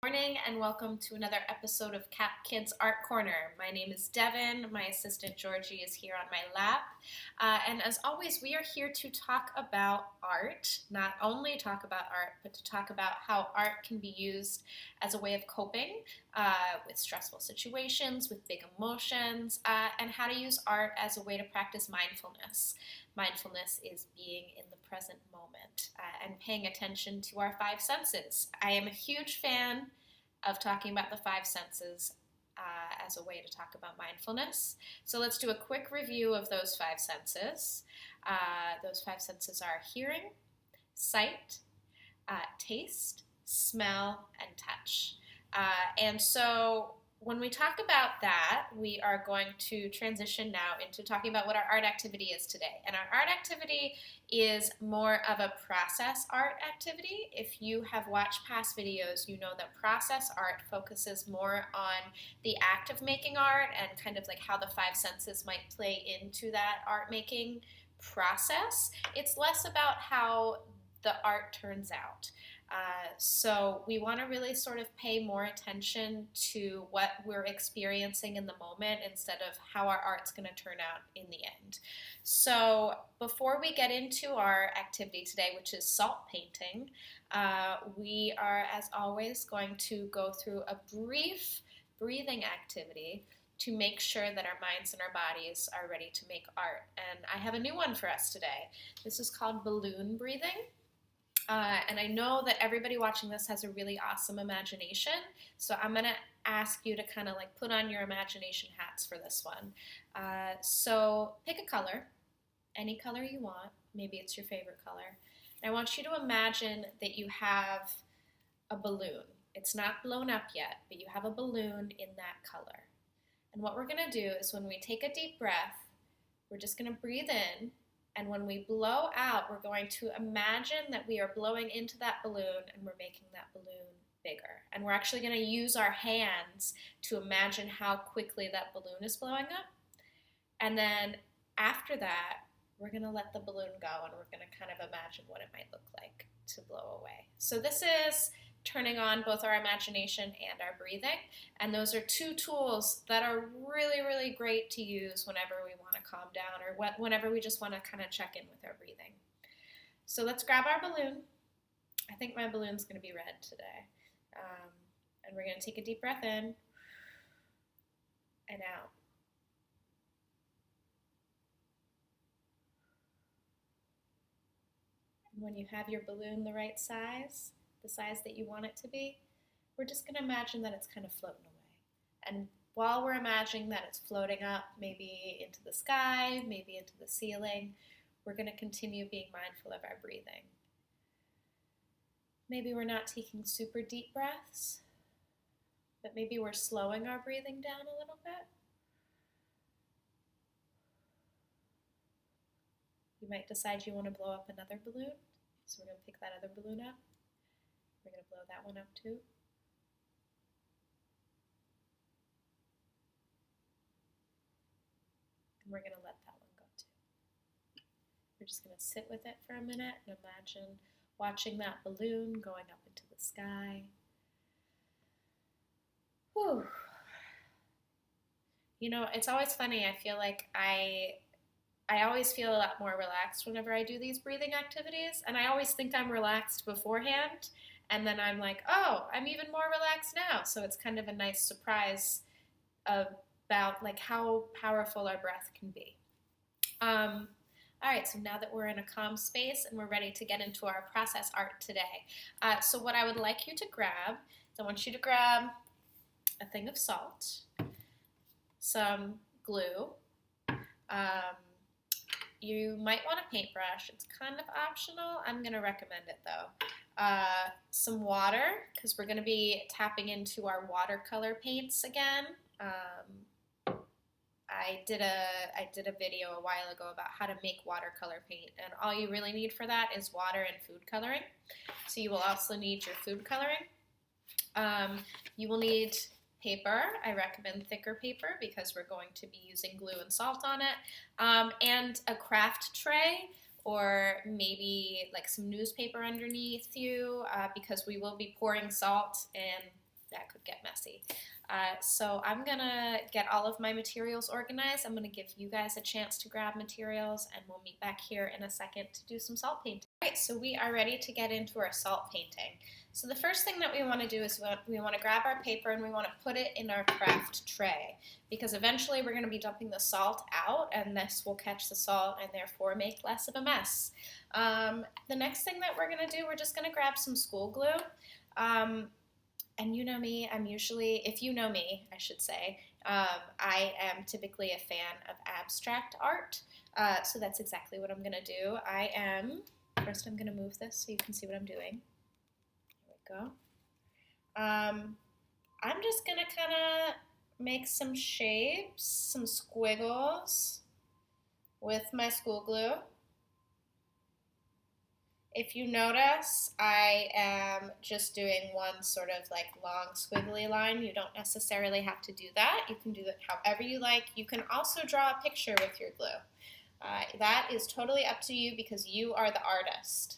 Morning and welcome to another episode of Cap Kids Art Corner. My name is Devon. My assistant Georgie is here on my lap. And as always, we are here to talk about art. Not only talk about art, but to talk about how art can be used as a way of coping with stressful situations, with big emotions, and how to use art as a way to practice mindfulness. Mindfulness is being in the present moment and paying attention to our five senses. I am a huge fan of talking about the five senses as a way to talk about mindfulness. So let's do a quick review of those five senses. Those five senses are hearing, sight, taste, smell, and touch. And so when we talk about that, we are going to transition now into talking about what our art activity is today. And our art activity is more of a process art activity. If you have watched past videos, you know that process art focuses more on the act of making art and kind of like how the five senses might play into that art making process. It's less about how the art turns out. So we want to really sort of pay more attention to what we're experiencing in the moment instead of how our art's going to turn out in the end. So before we get into our activity today, which is salt painting, we are, as always, going to go through a brief breathing activity to make sure that our minds and our bodies are ready to make art. And I have a new one for us today. This is called balloon breathing. And I know that everybody watching this has a really awesome imagination, so I'm going to ask you to kind of like put on your imagination hats for this one. So pick a color, any color you want. Maybe it's your favorite color. And I want you to imagine that you have a balloon. It's not blown up yet, but you have a balloon in that color. And what we're going to do is when we take a deep breath, we're just going to breathe in. And when we blow out, we're going to imagine that we are blowing into that balloon and we're making that balloon bigger. And we're actually going to use our hands to imagine how quickly that balloon is blowing up. And then after that, we're going to let the balloon go and we're going to kind of imagine what it might look like to blow away. So this is turning on both our imagination and our breathing. And those are two tools that are really, really great to use whenever we want to calm down or whenever we just want to kind of check in with our breathing. So let's grab our balloon. I think my balloon's going to be red today. And we're going to take a deep breath in and out. And when you have your balloon the right size, the size that you want it to be, we're just going to imagine that it's kind of floating away. And while we're imagining that it's floating up, maybe into the sky, maybe into the ceiling, we're going to continue being mindful of our breathing. Maybe we're not taking super deep breaths, but maybe we're slowing our breathing down a little bit. You might decide you want to blow up another balloon, so we're going to pick that other balloon up. We're going to blow that one up too. And we're going to let that one go too. We're just going to sit with it for a minute and imagine watching that balloon going up into the sky. Whew. You know, it's always funny. I feel like I always feel a lot more relaxed whenever I do these breathing activities, and I always think I'm relaxed beforehand. And then I'm like, oh, I'm even more relaxed now. So it's kind of a nice surprise about like how powerful our breath can be. All right, so now that we're in a calm space and we're ready to get into our process art today. So what I would like you to grab is I want you to grab a thing of salt, some glue. You might want a paintbrush. It's kind of optional. I'm going to recommend it though. Some water, because we're going to be tapping into our watercolor paints again. I did a video a while ago about how to make watercolor paint, and all you really need for that is water and food coloring. So you will also need your food coloring. You will need paper. I recommend thicker paper because we're going to be using glue and salt on it, and a craft tray, or maybe like some newspaper underneath you, because we will be pouring salt and that could get messy. So I'm gonna get all of my materials organized. I'm gonna give you guys a chance to grab materials, and we'll meet back here in a second to do some salt painting. All right, so we are ready to get into our salt painting. So the first thing that we want to do is we want to grab our paper and we want to put it in our craft tray, because eventually we're going to be dumping the salt out, and this will catch the salt and therefore make less of a mess. The next thing that we're going to do, we're just going to grab some school glue. And you know me, I'm usually, if you know me, I should say, I am typically a fan of abstract art. So that's exactly what I'm going to do. First I'm going to move this so you can see what I'm doing. Here we go. I'm just going to kind of make some shapes, some squiggles with my school glue. If you notice, I am just doing one sort of like long squiggly line. You don't necessarily have to do that. You can do it however you like. You can also draw a picture with your glue. That is totally up to you because you are the artist.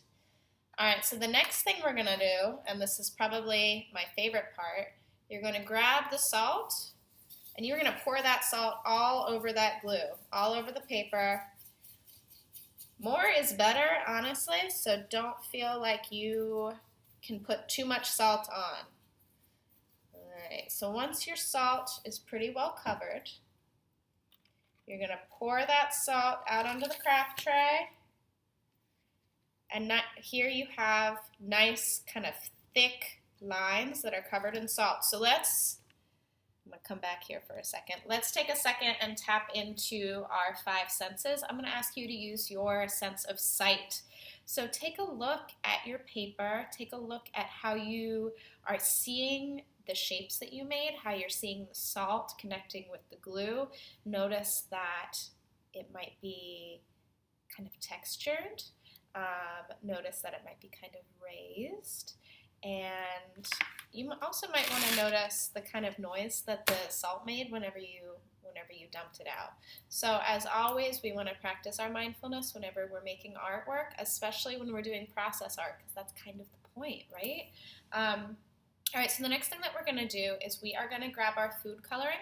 All right, so the next thing we're gonna do, and this is probably my favorite part, you're gonna grab the salt and you're gonna pour that salt all over that glue, all over the paper. More is better, honestly, so don't feel like you can put too much salt on. All right, so once your salt is pretty well covered, you're going to pour that salt out onto the craft tray, and here you have nice kind of thick lines that are covered in salt. So I'm going to come back here for a second. Let's take a second and tap into our 5 senses. I'm going to ask you to use your sense of sight. So take a look at your paper. Take a look at how you are seeing the shapes that you made, how you're seeing the salt connecting with the glue. Notice that it might be kind of textured. Notice that it might be kind of raised. And you also might want to notice the kind of noise that the salt made whenever you dumped it out. So as always, we want to practice our mindfulness whenever we're making artwork, especially when we're doing process art, because that's kind of the point, right? All right, so the next thing that we're going to do is we are going to grab our food coloring.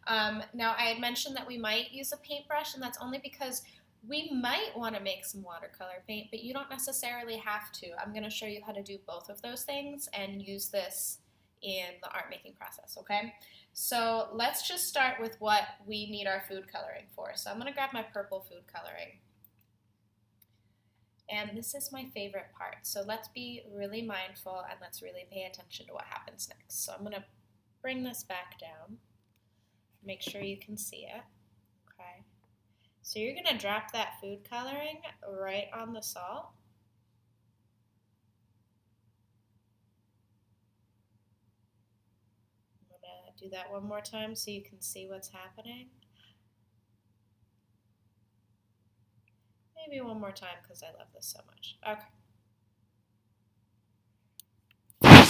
Now, I had mentioned that we might use a paintbrush, and that's only because we might want to make some watercolor paint, but you don't necessarily have to. I'm going to show you how to do both of those things and use this in the art making process, okay? So let's just start with what we need our food coloring for. So I'm going to grab my purple food coloring. And this is my favorite part. So let's be really mindful and let's really pay attention to what happens next. So I'm going to bring this back down. Make sure you can see it, okay? So you're going to drop that food coloring right on the salt. I'm going to do that one more time so you can see what's happening. Maybe one more time because I love this so much. Okay.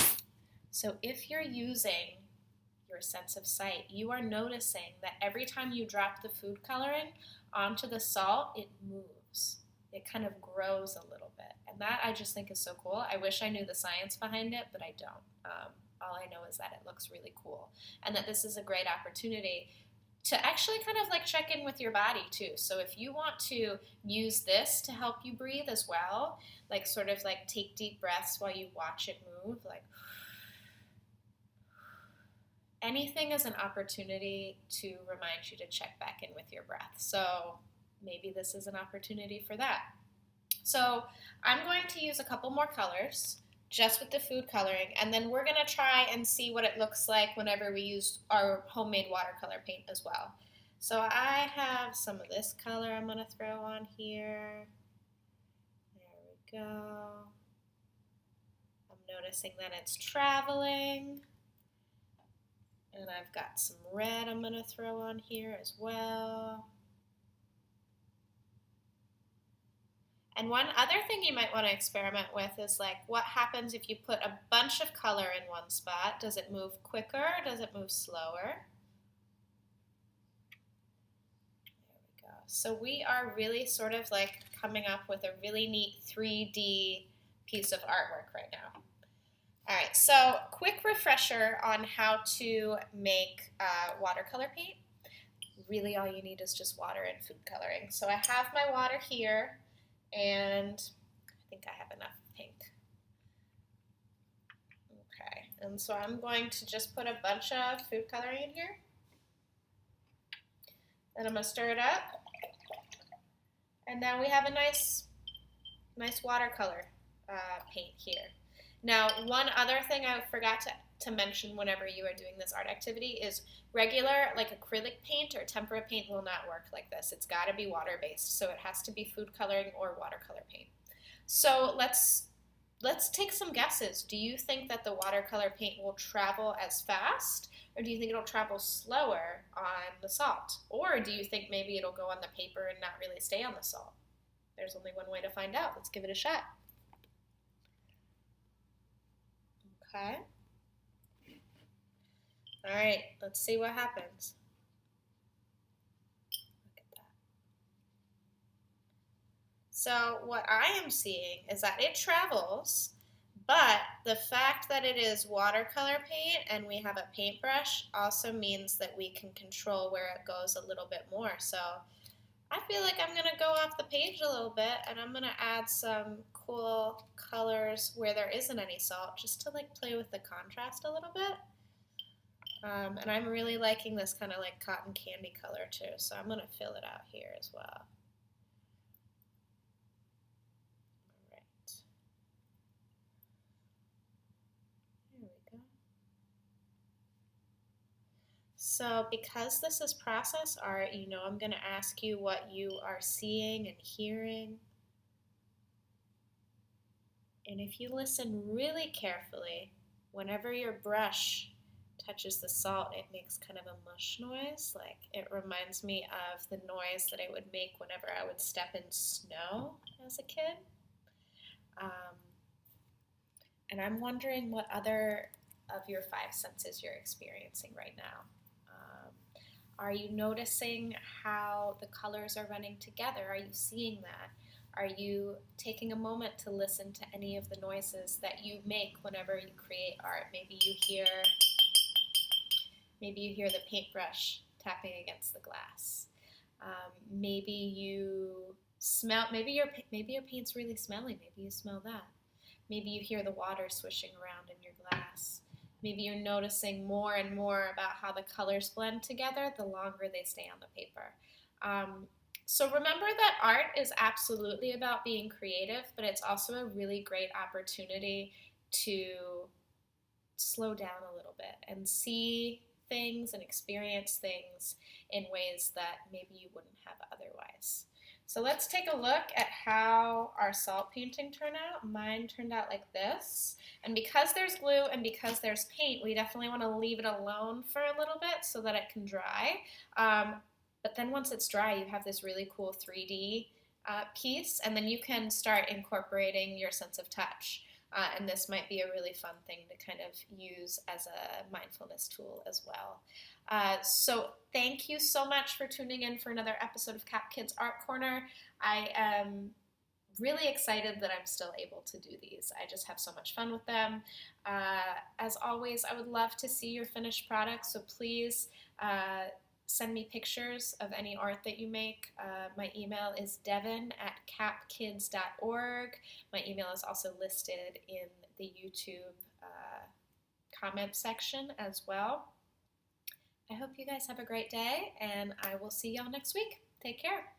So if you're using your sense of sight, you are noticing that every time you drop the food coloring onto the salt, it moves. It kind of grows a little bit. And that I just think is so cool. I wish I knew the science behind it, but I don't. All I know is that it looks really cool and that this is a great opportunity to actually kind of like check in with your body too. So if you want to use this to help you breathe as well, like sort of like take deep breaths while you watch it move, like anything is an opportunity to remind you to check back in with your breath. So maybe this is an opportunity for that. So I'm going to use a couple more colors just with the food coloring, and then we're going to try and see what it looks like whenever we use our homemade watercolor paint as well. So I have some of this color I'm going to throw on here. There we go. I'm noticing that it's traveling. And I've got some red I'm going to throw on here as well. And one other thing you might want to experiment with is like what happens if you put a bunch of color in one spot. Does it move quicker or does it move slower? There we go. So we are really sort of like coming up with a really neat 3D piece of artwork right now. All right, so quick refresher on how to make watercolor paint. Really all you need is just water and food coloring. So I have my water here, and I think I have enough pink. Okay, and so I'm going to just put a bunch of food coloring in here. Then I'm going to stir it up. And now we have a nice watercolor paint here. Now, one other thing I forgot to mention whenever you are doing this art activity is regular, like acrylic paint or tempera paint will not work like this. It's got to be water-based, so it has to be food coloring or watercolor paint. So let's take some guesses. Do you think that the watercolor paint will travel as fast, or do you think it'll travel slower on the salt? Or do you think maybe it'll go on the paper and not really stay on the salt? There's only one way to find out. Let's give it a shot. Okay. All right, let's see what happens. Look at that. So what I am seeing is that it travels, but the fact that it is watercolor paint and we have a paintbrush also means that we can control where it goes a little bit more. So I feel like I'm going to go off the page a little bit, and I'm going to add some cool colors where there isn't any salt, just to like play with the contrast a little bit. And I'm really liking this kind of like cotton candy color too, so I'm going to fill it out here as well. All right. There we go. So because this is process art, you know I'm going to ask you what you are seeing and hearing. And if you listen really carefully, whenever your brush touches the salt, it makes kind of a mush noise. Like, it reminds me of the noise that it would make whenever I would step in snow as a kid. And I'm wondering what other of your five senses you're experiencing right now. Are you noticing how the colors are running together? Are you seeing that? Are you taking a moment to listen to any of the noises that you make whenever you create art? Maybe you hear the paintbrush tapping against the glass. Maybe you smell. Maybe your paint's really smelly. Maybe you smell that. Maybe you hear the water swishing around in your glass. Maybe you're noticing more and more about how the colors blend together the longer they stay on the paper. So remember that art is absolutely about being creative, but it's also a really great opportunity to slow down a little bit and see things and experience things in ways that maybe you wouldn't have otherwise. So let's take a look at how our salt painting turned out. Mine turned out like this. And because there's glue and because there's paint, we definitely want to leave it alone for a little bit so that it can dry. But then once it's dry, you have this really cool 3D piece, and then you can start incorporating your sense of touch. And this might be a really fun thing to kind of use as a mindfulness tool as well. So thank you so much for tuning in for another episode of Cap Kids Art Corner. I am really excited that I'm still able to do these. I just have so much fun with them. As always, I would love to see your finished products, so please send me pictures of any art that you make. My email is devon@capkids.org. My email is also listed in the YouTube comment section as well. I hope you guys have a great day, and I will see y'all next week. Take care.